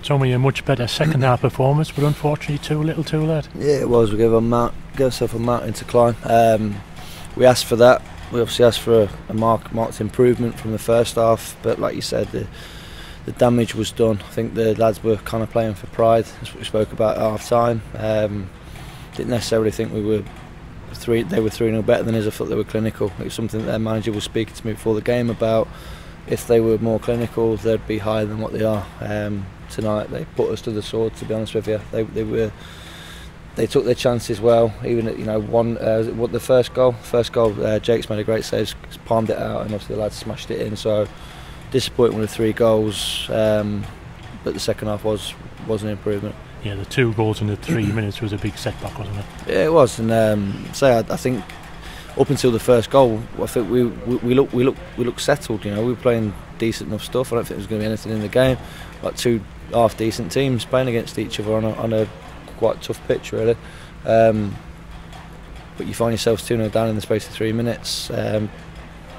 Tommy, a much better second half performance, but unfortunately too little too late. Yeah, it was. We gave ourselves a mountain to climb. We asked for that. We obviously asked for a marked improvement from the first half, but like you said, the damage was done. I think the lads were kind of playing for pride. That's what we spoke about at half time. Didn't necessarily think they were 3-0 better than us. I thought they were clinical. It was something that their manager was speaking to me before the game about. If they were more clinical, they'd be higher than what they are. Tonight they put us to the sword, to be honest with you. They took their chances well. Even at, the first goal, Jake's made a great save, palmed it out, and obviously the lads smashed it in. So disappointing with the 3 goals, but the second half was an improvement. Yeah, the 2 goals in the 3 minutes was a big setback, wasn't it? Yeah, it was, and I think up until the first goal, I think we looked settled. We were playing decent enough stuff. I don't think there was going to be anything in the game. Like 2 half decent teams playing against each other on a quite tough pitch, really. But you find yourselves 2-0 down in the space of 3 minutes.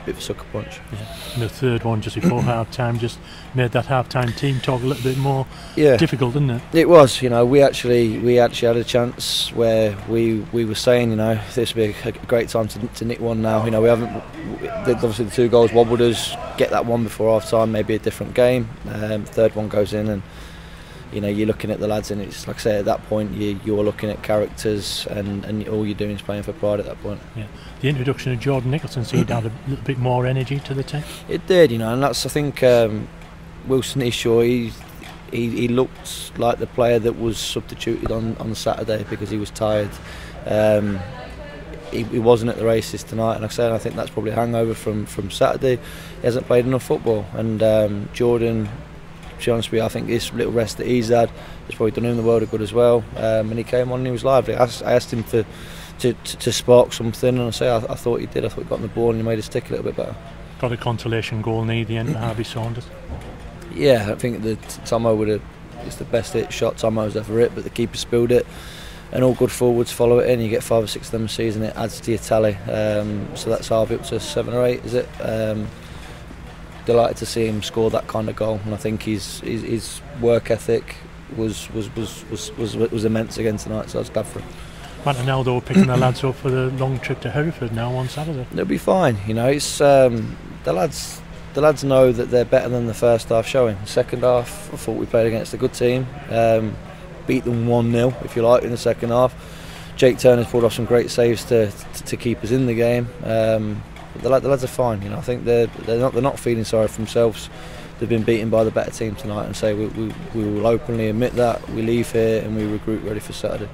Bit of a sucker punch. Yeah. And the third one just before half time just made that half time team talk a little bit more difficult, didn't it? It was. We actually had a chance where we were saying, this would be a great time to nick one now. We haven't. Obviously the 2 goals wobbled us. Get that one before half time, maybe a different game. Third one goes in, and you're looking at the lads, and it's like I say, at that point you're looking at characters, and all you're doing is playing for pride at that point. Yeah. The introduction of Jordan Nicholson seemed to add a little bit more energy to the team. It did, and that's, I think, Wilson Eshaw, he looked like the player that was substituted on Saturday because he was tired. He wasn't at the races tonight, and like I said, I think that's probably a hangover from Saturday. He hasn't played enough football, and Jordan, to be honest with you, I think this little rest that he's had has probably done him the world of good as well. And he came on and he was lively. I asked him to spark something, and I thought he did. I thought he got on the ball and he made us stick a little bit better. Got a consolation goal near the end for Harvey Saunders. Yeah, I think that Tomo it's the best hit shot Tomo's ever hit, but the keeper spilled it, and all good forwards follow it in. You get 5 or 6 of them a season, it adds to your tally. So that's Harvey up to 7 or 8, is it? Delighted to see him score that kind of goal, and I think his work ethic was immense again tonight. So I was glad for him. Matter now though, picking the lads up for the long trip to Hereford now on Saturday. They'll be fine. It's the lads know that they're better than the first half showing. The second half, I thought we played against a good team, beat them 1-0 if you like in the second half. Jake Turner's pulled off some great saves to keep us in the game. But the lads are fine. I think they're not feeling sorry for themselves. They've been beaten by the better team tonight, and say we will openly admit that. We leave here and we regroup ready for Saturday.